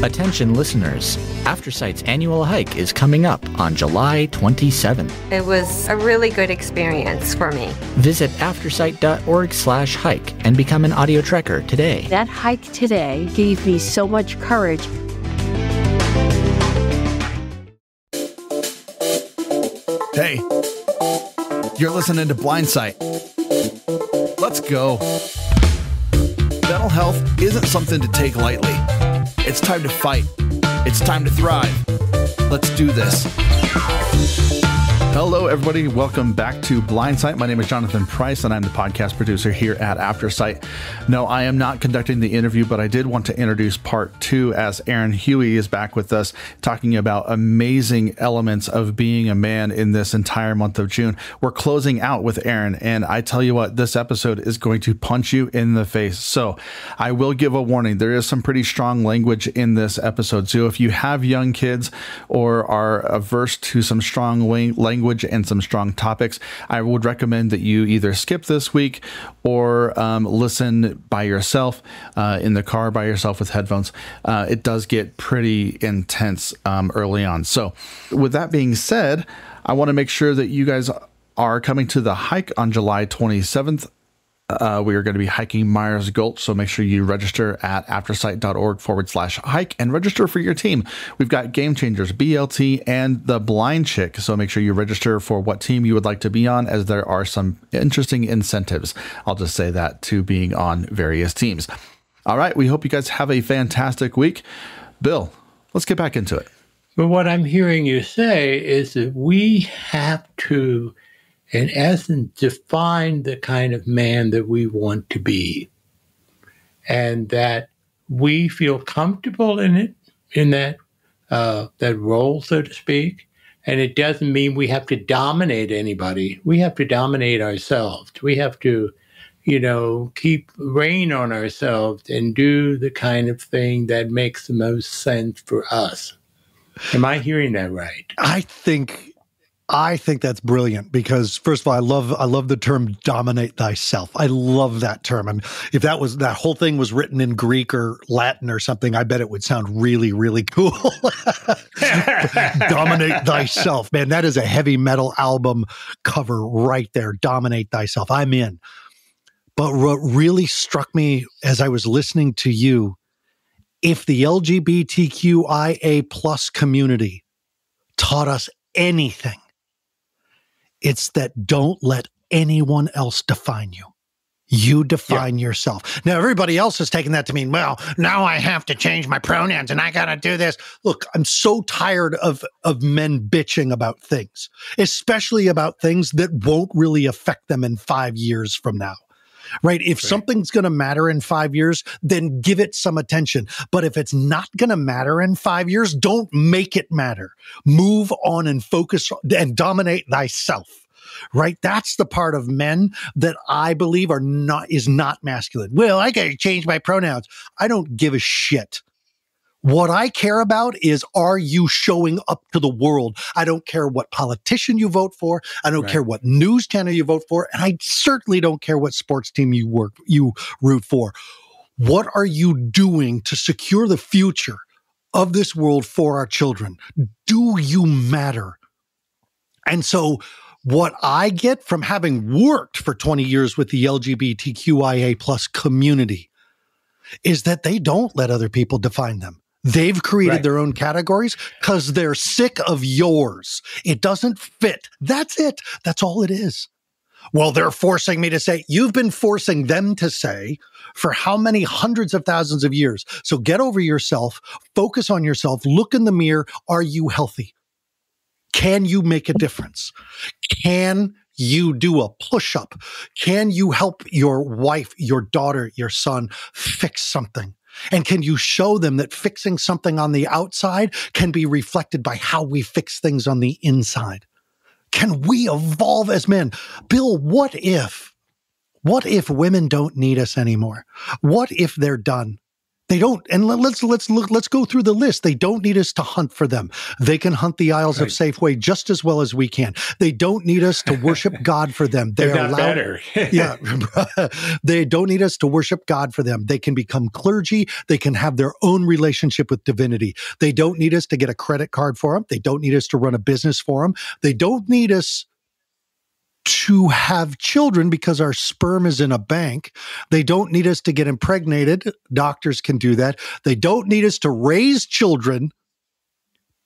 Attention listeners, Aftersight's annual hike is coming up on July 27th. It was a really good experience for me. Visit aftersight.org/hike and become an audio trekker today. That hike today gave me so much courage. Hey, you're listening to Blindsight. Let's go. Mental health isn't something to take lightly. It's time to fight. It's time to thrive. Let's do this. Hello, everybody. Welcome back to Blindsight. My name is Jonathan Price, and I'm the podcast producer here at Aftersight. No, I am not conducting the interview, but I did want to introduce part 2 as Aaron Huey is back with us, talking about amazing elements of being a man in this entire month of June. We're closing out with Aaron, and I tell you what, this episode is going to punch you in the face. So I will give a warning. There is some pretty strong language in this episode. So if you have young kids or are averse to some strong language and some strong topics, I would recommend that you either skip this week or listen by yourself in the car by yourself with headphones. It does get pretty intense early on. So with that being said, I want to make sure that you guys are coming to the hike on July 27th. We are going to be hiking Myers Gulch, so make sure you register at aftersight.org/hike and register for your team. We've got Game Changers, BLT, and the Blind Chick, so make sure you register for what team you would like to be on, as there are some interesting incentives. I'll just say that to being on various teams. All right, we hope you guys have a fantastic week. Bill, let's get back into it. But what I'm hearing you say is that we have to, in essence, define the kind of man that we want to be, and that we feel comfortable in it, in that role, so to speak. And it doesn't mean we have to dominate anybody. We have to dominate ourselves. We have to, keep rein on ourselves and do the kind of thing that makes the most sense for us. Am I hearing that right? I think that's brilliant, because first of all, I love the term "dominate thyself." I love that term. I mean, if that whole thing was written in Greek or Latin or something, I bet it would sound really, really cool. Dominate thyself, man. That is a heavy metal album cover right there. Dominate thyself. I'm in. But what really struck me as I was listening to you, if the LGBTQIA+ community taught us anything, it's that don't let anyone else define you. You define yourself. Now, everybody else has taken that to mean, well, now I have to change my pronouns and I got to do this. Look, I'm so tired of men bitching about things, especially about things that won't really affect them in 5 years from now. Right? If something's going to matter in 5 years, then give it some attention. But if it's not going to matter in 5 years, don't make it matter. Move on and focus and dominate thyself. Right? That's the part of men that I believe is not masculine. Well, I got to change my pronouns. I don't give a shit. What I care about is, are you showing up to the world? I don't care what politician you vote for. I don't care what news channel you vote for. And I certainly don't care what sports team you root for. What are you doing to secure the future of this world for our children? Do you matter? And so what I get from having worked for 20 years with the LGBTQIA+ community is that they don't let other people define them. They've created their own categories because they're sick of yours. It doesn't fit. That's it. That's all it is. Well, they're forcing me to say, you've been forcing them to say for how many hundreds of thousands of years? So get over yourself, focus on yourself, look in the mirror. Are you healthy? Can you make a difference? Can you do a push-up? Can you help your wife, your daughter, your son fix something? And can you show them that fixing something on the outside can be reflected by how we fix things on the inside? Can we evolve as men? Bill, what if women don't need us anymore? What if they're done? They don't, and let's go through the list. They don't need us to hunt for them. They can hunt the aisles of Safeway just as well as we can. They don't need us to worship God for them. They're not better. Yeah, they don't need us to worship God for them. They can become clergy. They can have their own relationship with divinity. They don't need us to get a credit card for them. They don't need us to run a business for them. They don't need us to have children because our sperm is in a bank. They don't need us to get impregnated. Doctors can do that. They don't need us to raise children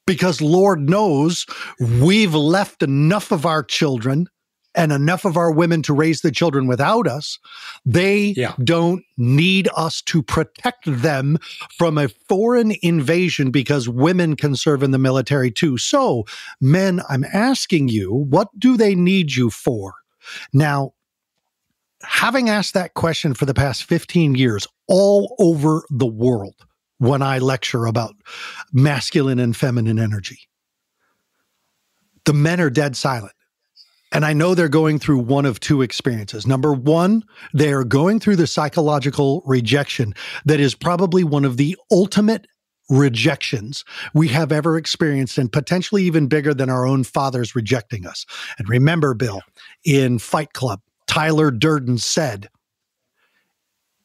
because Lord knows we've left enough of our children and enough of our women to raise the children without us. They don't need us to protect them from a foreign invasion because women can serve in the military too. So, men, I'm asking you, what do they need you for? Now, having asked that question for the past 15 years all over the world when I lecture about masculine and feminine energy, the men are dead silent. And I know they're going through one of two experiences. Number one, they're going through the psychological rejection that is probably one of the ultimate rejections we have ever experienced, and potentially even bigger than our own fathers rejecting us. And remember, Bill, in Fight Club, Tyler Durden said,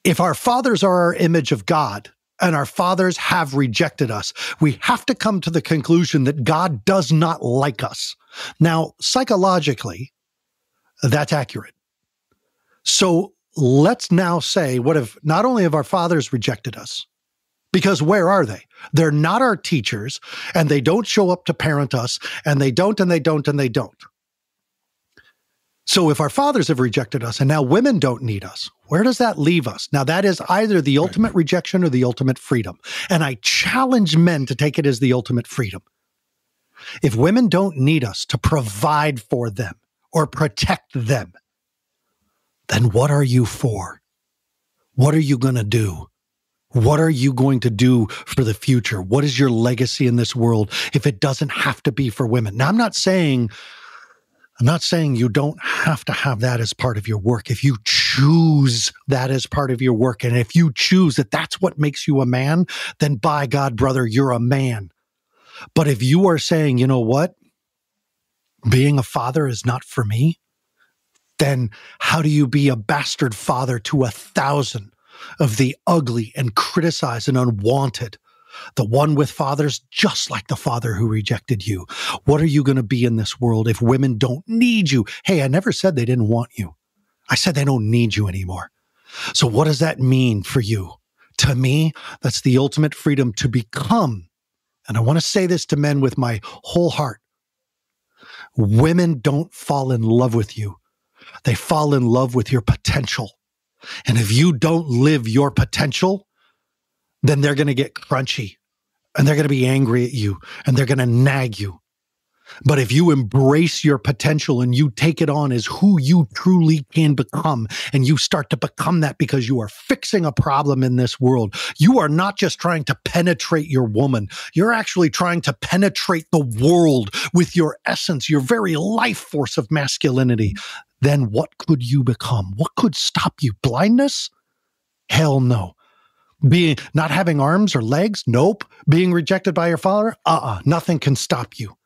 if our fathers are our image of God, and our fathers have rejected us, we have to come to the conclusion that God does not like us. Now, psychologically, that's accurate. So let's now say, what if not only have our fathers rejected us, because where are they? They're not our teachers, and they don't show up to parent us, and they don't, and they don't, and they don't. So if our fathers have rejected us and now women don't need us, where does that leave us? Now, that is either the ultimate rejection or the ultimate freedom. And I challenge men to take it as the ultimate freedom. If women don't need us to provide for them or protect them, then what are you for? What are you going to do? What are you going to do for the future? What is your legacy in this world if it doesn't have to be for women? Now, I'm not saying you don't have to have that as part of your work. If you choose that as part of your work, and if you choose that that's what makes you a man, then by God, brother, you're a man. But if you are saying, you know what, being a father is not for me, then how do you be a bastard father to 1,000 of the ugly and criticized and unwanted? The one with fathers just like the father who rejected you. What are you going to be in this world if women don't need you? Hey, I never said they didn't want you. I said they don't need you anymore. So what does that mean for you? To me, that's the ultimate freedom to become. And I want to say this to men with my whole heart. Women don't fall in love with you. They fall in love with your potential. And if you don't live your potential, then they're going to get crunchy and they're going to be angry at you and they're going to nag you. But if you embrace your potential and you take it on as who you truly can become, and you start to become that because you are fixing a problem in this world, you are not just trying to penetrate your woman. You're actually trying to penetrate the world with your essence, your very life force of masculinity. Then what could you become? What could stop you? Blindness? Hell no. Not having arms or legs? Nope. Being rejected by your father? Nothing can stop you.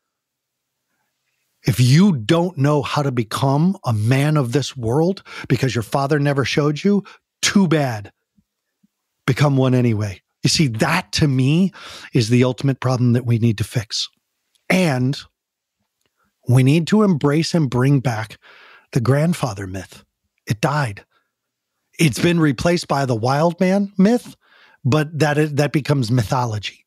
If you don't know how to become a man of this world because your father never showed you, too bad. Become one anyway. You see, that to me is the ultimate problem that we need to fix. And we need to embrace and bring back the grandfather myth. It died. It's been replaced by the wild man myth, but that becomes mythology.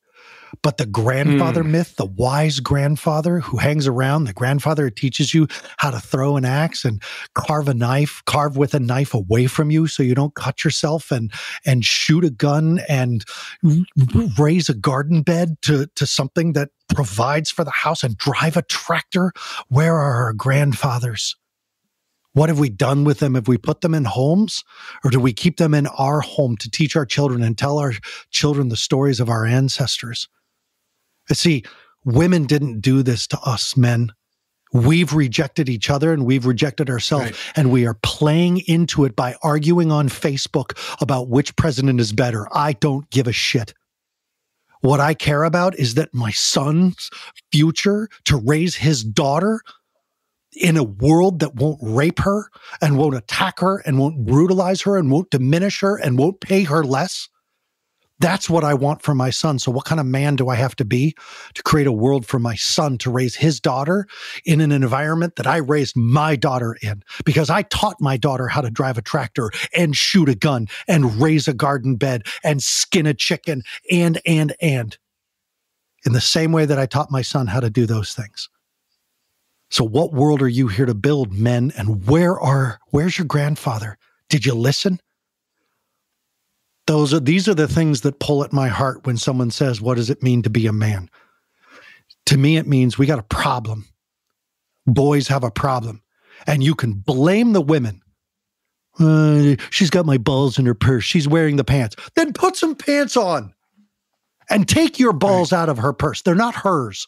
But the grandfather myth, the wise grandfather who hangs around, the grandfather who teaches you how to throw an axe and carve with a knife away from you so you don't cut yourself, and shoot a gun and raise a garden bed to something that provides for the house and drive a tractor. Where are our grandfathers? What have we done with them? Have we put them in homes, or do we keep them in our home to teach our children and tell our children the stories of our ancestors? See, women didn't do this to us men. We've rejected each other and we've rejected ourselves. Right. And we are playing into it by arguing on Facebook about which president is better. I don't give a shit. What I care about is that my son's future, to raise his daughter in a world that won't rape her and won't attack her and won't brutalize her and won't diminish her and won't pay her less. That's what I want for my son. So what kind of man do I have to be to create a world for my son to raise his daughter in an environment that I raised my daughter in? Because I taught my daughter how to drive a tractor and shoot a gun and raise a garden bed and skin a chicken and. In the same way that I taught my son how to do those things. So what world are you here to build, men? And where's your grandfather? Did you listen? These are the things that pull at my heart when someone says, what does it mean to be a man? To me, it means we got a problem. Boys have a problem. And you can blame the women. She's got my balls in her purse. She's wearing the pants. Then put some pants on and take your balls out of her purse. They're not hers.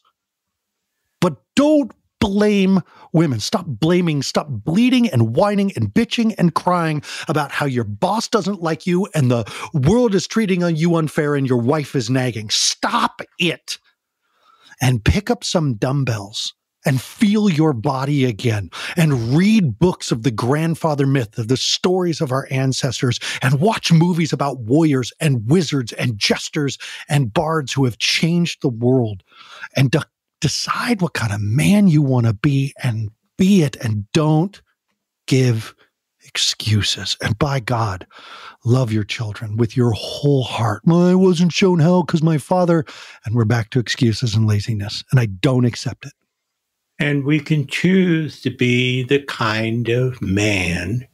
But don't blame women. Stop blaming, stop bleeding and whining and bitching and crying about how your boss doesn't like you and the world is treating you unfair and your wife is nagging. Stop it and pick up some dumbbells and feel your body again and read books of the grandfather myth, of the stories of our ancestors, and watch movies about warriors and wizards and jesters and bards who have changed the world, and decide what kind of man you want to be and be it, and don't give excuses. And by God, love your children with your whole heart. Well, I wasn't shown how because my father, and we're back to excuses and laziness, and I don't accept it. And we can choose to be the kind of man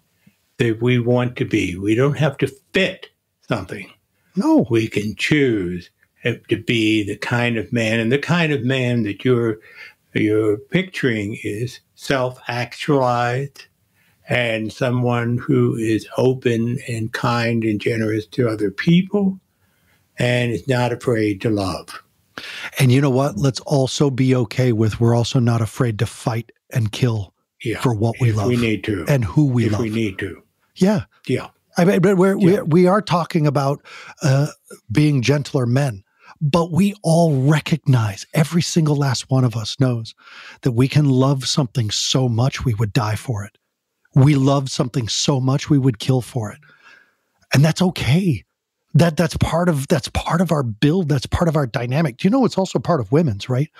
that we want to be. We don't have to fit something. No. We can choose to be the kind of man, and the kind of man that you're picturing is self-actualized and someone who is open and kind and generous to other people and is not afraid to love. And you know what? Let's also be okay with, we're also not afraid to fight and kill for what we love. If we need to. And who we love. If we need to. Yeah. Yeah. I mean, but we are talking about being gentler men. But we all recognize, every single last one of us knows that we can love something so much we would die for it. We love something so much we would kill for it. And that's okay. That's part of our build. That's part of our dynamic. Do you know it's also part of women's, right?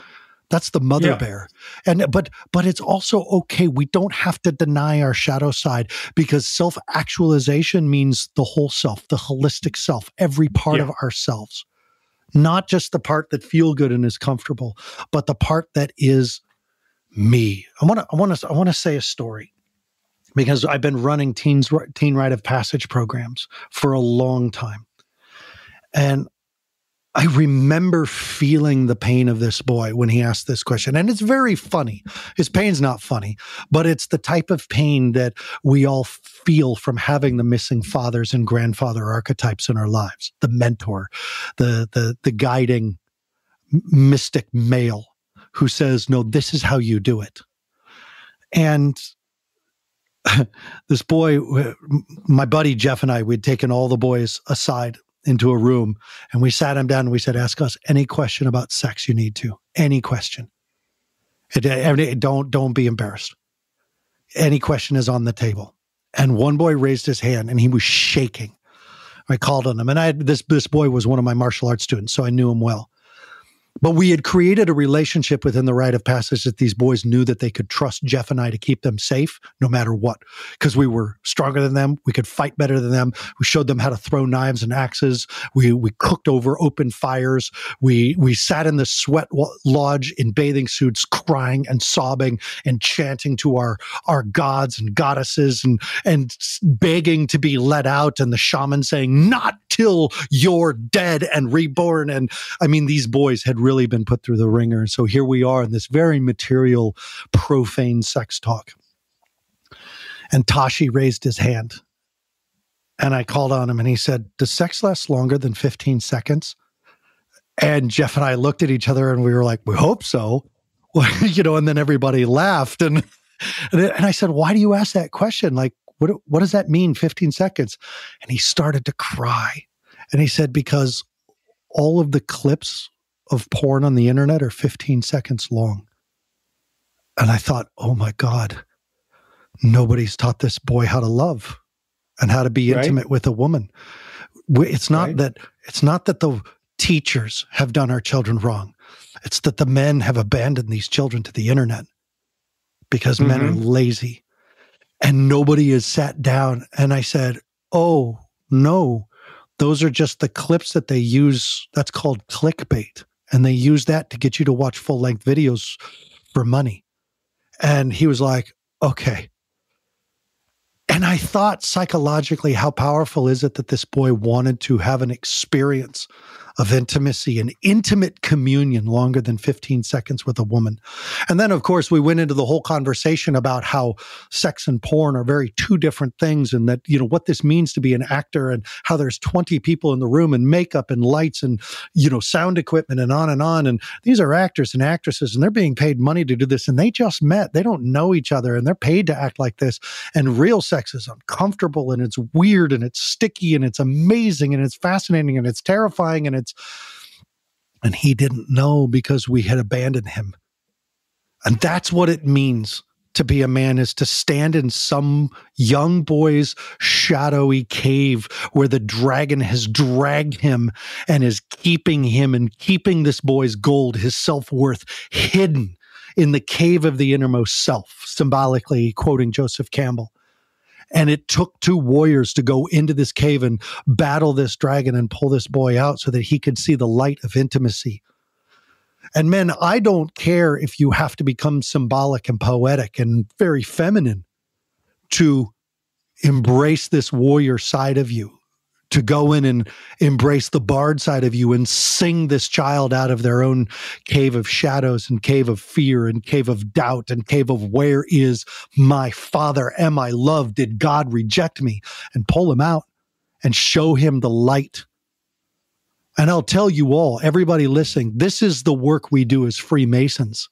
That's the mother bear. And but it's also okay. We don't have to deny our shadow side, because self-actualization means the whole self, the holistic self, every part of ourselves. Not just the part that feel good and is comfortable, but the part that is me. I want to say a story, because I've been running teen rite of passage programs for a long time. And I remember feeling the pain of this boy when he asked this question. And it's very funny. His pain's not funny, but it's the type of pain that we all feel from having the missing fathers and grandfather archetypes in our lives. The mentor, the guiding mystic male who says, no, this is how you do it. And this boy, my buddy Jeff and I, we'd taken all the boys aside into a room, and we sat him down and we said, ask us any question about sex you need to. Any question. Don't be embarrassed. Any question is on the table. And one boy raised his hand and he was shaking. I called on him, and this boy was one of my martial arts students, so I knew him well. But we had created a relationship within the rite of passage that these boys knew that they could trust Jeff and I to keep them safe no matter what, because we were stronger than them. We could fight better than them. We showed them how to throw knives and axes. We cooked over open fires. We sat in the sweat lodge in bathing suits, crying and sobbing and chanting to our gods and goddesses and begging to be let out, and the shaman saying, not till you're dead and reborn. And I mean, these boys had really been put through the ringer. And so here we are in this very material, profane sex talk. And Tashi raised his hand. And I called on him and he said, does sex last longer than 15 seconds? And Jeff and I looked at each other and we were like, we hope so. And then everybody laughed. And I said, why do you ask that question? Like, what does that mean, 15 seconds? And he started to cry. And he said, because all of the clips of porn on the internet are 15 seconds long. And I thought, oh my God, nobody's taught this boy how to love and how to be intimate with a woman. It's not that the teachers have done our children wrong. It's that the men have abandoned these children to the internet because men are lazy, and nobody has sat down. And I said, oh no, those are just the clips that they use. That's called clickbait. And they use that to get you to watch full-length videos for money. And he was like, okay. And I thought psychologically, how powerful is it that this boy wanted to have an experience of intimacy, an intimate communion longer than 15 seconds with a woman. And then, of course, we went into the whole conversation about how sex and porn are very two different things, and that, what this means to be an actor, and how there's 20 people in the room and makeup and lights and, sound equipment and on and on. And these are actors and actresses, and they're being paid money to do this, and they just met. They don't know each other, and they're paid to act like this. And real sex is uncomfortable, and it's weird, and it's sticky, and it's amazing, and it's fascinating, and it's terrifying, and he didn't know because we had abandoned him. And that's what it means to be a man, is to stand in some young boy's shadowy cave where the dragon has dragged him and is keeping him and keeping this boy's gold, his self-worth, hidden in the cave of the innermost self, symbolically quoting Joseph Campbell. And it took two warriors to go into this cave and battle this dragon and pull this boy out so that he could see the light of intimacy. And men, I don't care if you have to become symbolic and poetic and very feminine to embrace this warrior side of you, to go in and embrace the bard side of you and sing this child out of their own cave of shadows and cave of fear and cave of doubt and cave of where is my father? Am I loved? Did God reject me? And pull him out and show him the light. And I'll tell you all, everybody listening, this is the work we do as Freemasons,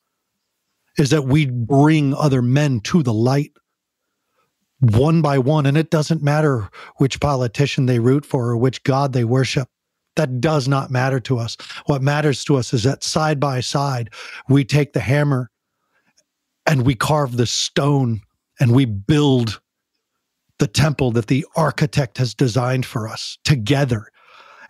is that we bring other men to the light. One by one, and it doesn't matter which politician they root for or which God they worship. That does not matter to us. What matters to us is that side by side, we take the hammer and we carve the stone and we build the temple that the architect has designed for us together.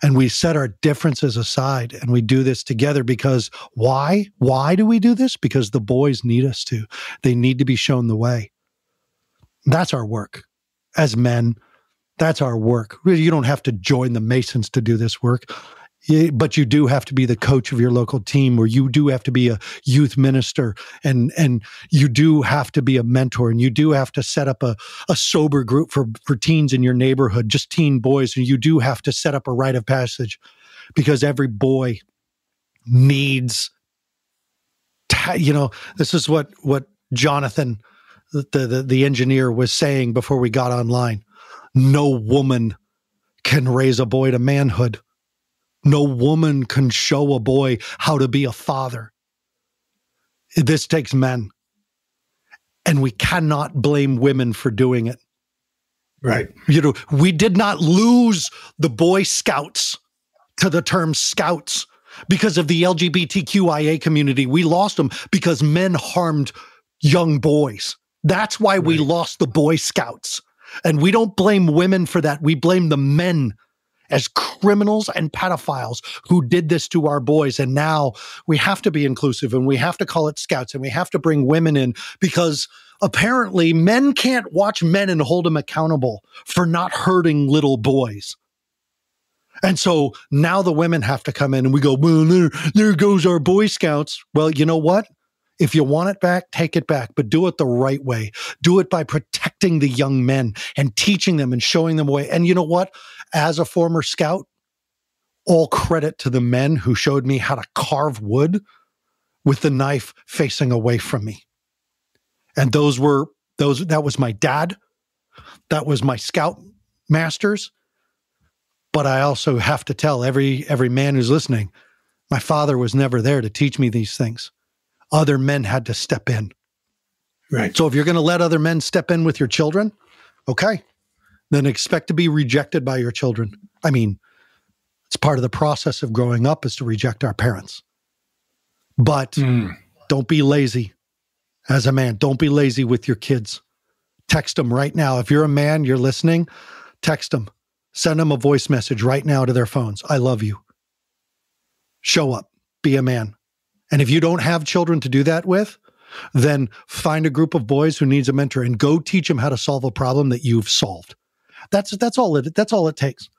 And we set our differences aside and we do this together because why? Why do we do this? Because the boys need us to. They need to be shown the way. That's our work as men. That's our work. You don't have to join the Masons to do this work, but you do have to be the coach of your local team, or you do have to be a youth minister, and you do have to be a mentor, and you do have to set up a sober group for teens in your neighborhood, just teen boys, and you do have to set up a rite of passage, because every boy needs, this is what Jonathan, the engineer, was saying before we got online. No woman can raise a boy to manhood. No woman can show a boy how to be a father. This takes men. And we cannot blame women for doing it. Right. We did not lose the Boy Scouts to the term scouts because of the LGBTQIA community. We lost them because men harmed young boys. That's why we lost the Boy Scouts. And we don't blame women for that. We blame the men as criminals and pedophiles who did this to our boys. And now we have to be inclusive, and we have to call it scouts, and we have to bring women in, because apparently men can't watch men and hold them accountable for not hurting little boys. And so now the women have to come in, and we go, well, there goes our Boy Scouts. Well, you know what? If you want it back, take it back, but do it the right way. Do it by protecting the young men and teaching them and showing them a way. And you know what? As a former scout, all credit to the men who showed me how to carve wood with the knife facing away from me. And that was my dad. That was my scout masters. But I also have to tell every man who's listening, my father was never there to teach me these things. other men had to step in. Right. So if you're going to let other men step in with your children, okay, then expect to be rejected by your children. I mean, it's part of the process of growing up is to reject our parents. But don't be lazy as a man. Don't be lazy with your kids. Text them right now. If you're a man, you're listening, text them. Send them a voice message right now to their phones. I love you. Show up. Be a man. And if you don't have children to do that with, then find a group of boys who needs a mentor and go teach them how to solve a problem that you've solved. That's all it takes.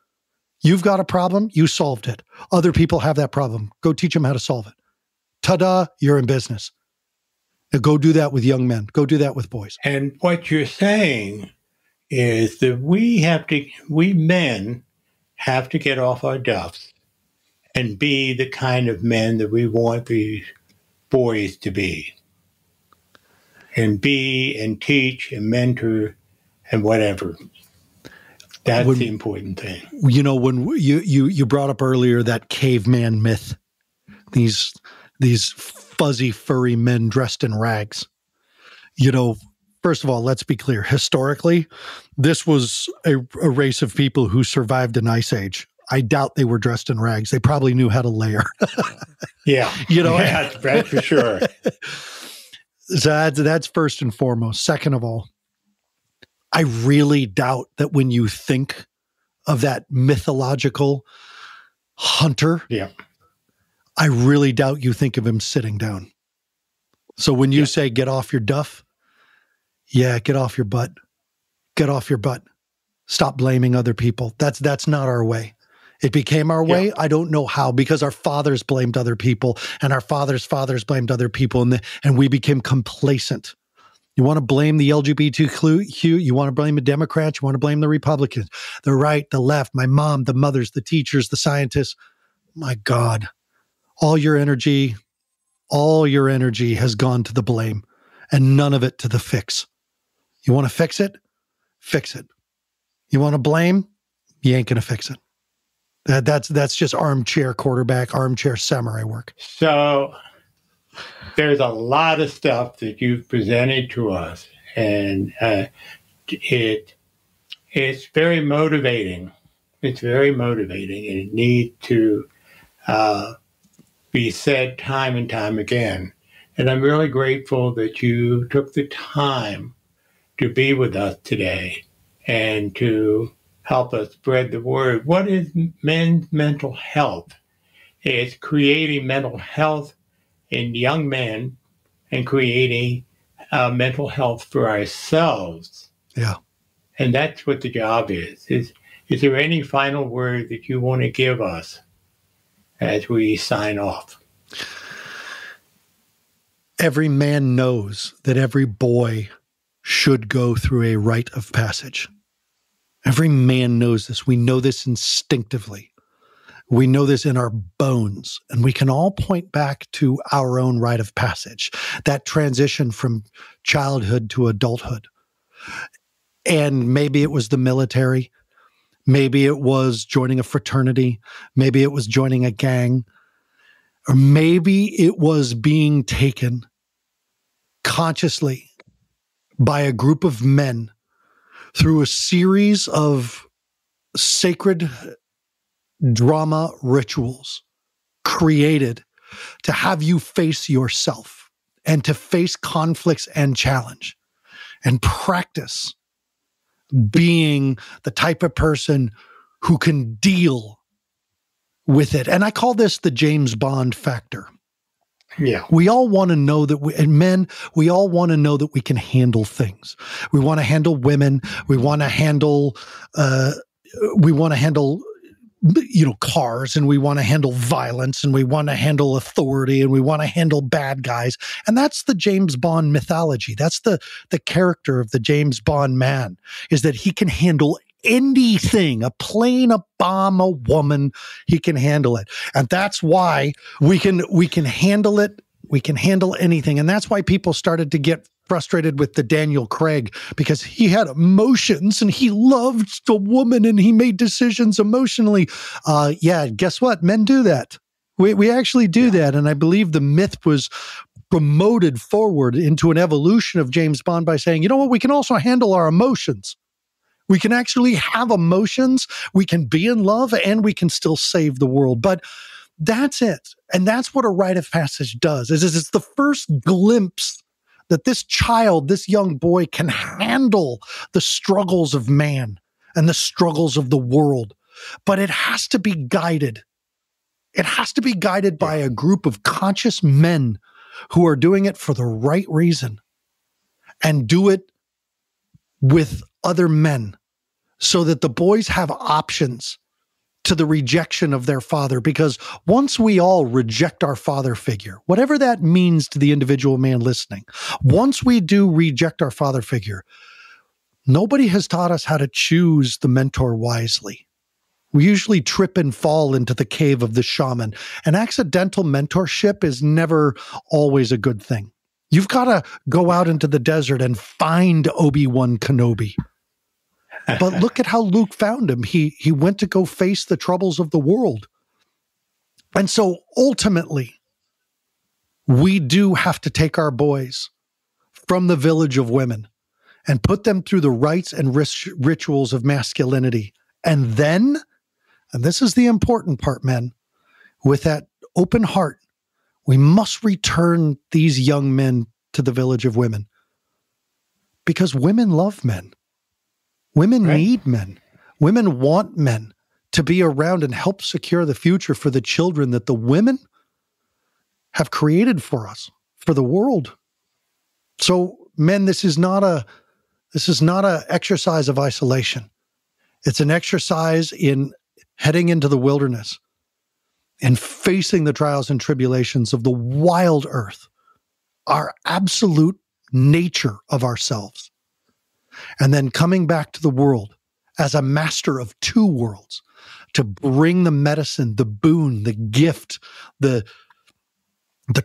You've got a problem, you solved it. Other people have that problem. Go teach them how to solve it. Ta-da, you're in business. Now go do that with young men. Go do that with boys. And what you're saying is that we men have to get off our duffs and be the kind of men that we want these boys to be. And be and teach and mentor and whatever. That's the important thing. You know, when you brought up earlier that caveman myth, these fuzzy, furry men dressed in rags. You know, first of all, let's be clear. Historically, this was a race of people who survived an ice age. I doubt they were dressed in rags. They probably knew how to layer. Yeah. You know, that's for sure. So that's first and foremost. Second of all, I really doubt that when you think of that mythological hunter, I really doubt you think of him sitting down. So when you say get off your duff, get off your butt. Get off your butt. Stop blaming other people. That's not our way. It became our way. I don't know how, because our fathers blamed other people and our fathers' fathers blamed other people, and we became complacent. You want to blame the LGBTQ, you want to blame the Democrats, you want to blame the Republicans, the right, the left, my mom, the mothers, the teachers, the scientists. My God, all your energy has gone to the blame and none of it to the fix. You want to fix it? Fix it. You want to blame? You ain't going to fix it. That's just armchair quarterback, armchair samurai work. So there's a lot of stuff that you've presented to us, and it's very motivating. It's very motivating, and it needs to be said time and time again. And I'm really grateful that you took the time to be with us today and to help us spread the word. What is men's mental health? It's creating mental health in young men and creating mental health for ourselves. Yeah. And that's what the job is. Is there any final word that you want to give us as we sign off? Every man knows that every boy should go through a rite of passage. Every man knows this. We know this instinctively. We know this in our bones, and we can all point back to our own rite of passage, that transition from childhood to adulthood. And maybe it was the military. Maybe it was joining a fraternity. Maybe it was joining a gang. Or maybe it was being taken consciously by a group of men through a series of sacred drama rituals created to have you face yourself and to face conflicts and challenge and practice being the type of person who can deal with it. And I call this the James Bond factor. Yeah. We all want to know that we all want to know that we can handle things. We want to handle women. We want to handle cars, and we want to handle violence, and we want to handle authority, and we want to handle bad guys. And that's the James Bond mythology. That's the character of the James Bond man, is that he can handle anything, a plane, a bomb, a woman, he can handle it. And that's why we can handle it. We can handle anything. And that's why people started to get frustrated with the Daniel Craig, because he had emotions and he loved the woman and he made decisions emotionally. Guess what? Men do that. We actually do that. And I believe the myth was promoted forward into an evolution of James Bond by saying, you know what, we can also handle our emotions. We can actually have emotions, we can be in love, and we can still save the world. But that's it. And that's what a rite of passage does, is it's the first glimpse that this child, this young boy, can handle the struggles of man and the struggles of the world. But it has to be guided. It has to be guided by a group of conscious men who are doing it for the right reason and do it with other men so that the boys have options to the rejection of their father. Because once we all reject our father figure, whatever that means to the individual man listening, once we do reject our father figure, nobody has taught us how to choose the mentor wisely. We usually trip and fall into the cave of the shaman. And accidental mentorship is never always a good thing. You've got to go out into the desert and find Obi-Wan Kenobi. But look at how Luke found him. He went to go face the troubles of the world. And so ultimately, we do have to take our boys from the village of women and put them through the rites and rituals of masculinity. And then, and this is the important part, men, with that open heart, we must return these young men to the village of women. Because women love men. Women need men. Women want men to be around and help secure the future for the children that the women have created for us, for the world. So, men, this is not a exercise of isolation. It's an exercise in heading into the wilderness and facing the trials and tribulations of the wild earth, our absolute nature of ourselves. And then coming back to the world as a master of two worlds to bring the medicine, the boon, the gift, the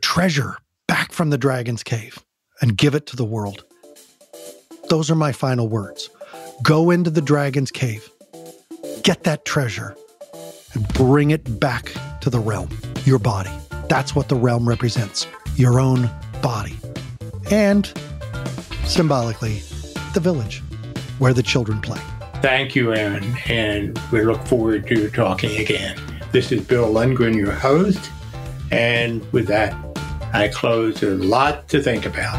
treasure back from the dragon's cave and give it to the world. Those are my final words. Go into the dragon's cave, get that treasure, and bring it back to the realm, your body. That's what the realm represents, your own body. And symbolically, the village where the children play. Thank you, Aaron, and we look forward to talking again. This is Bill Lundgren, your host, and with that, I close. A lot to think about.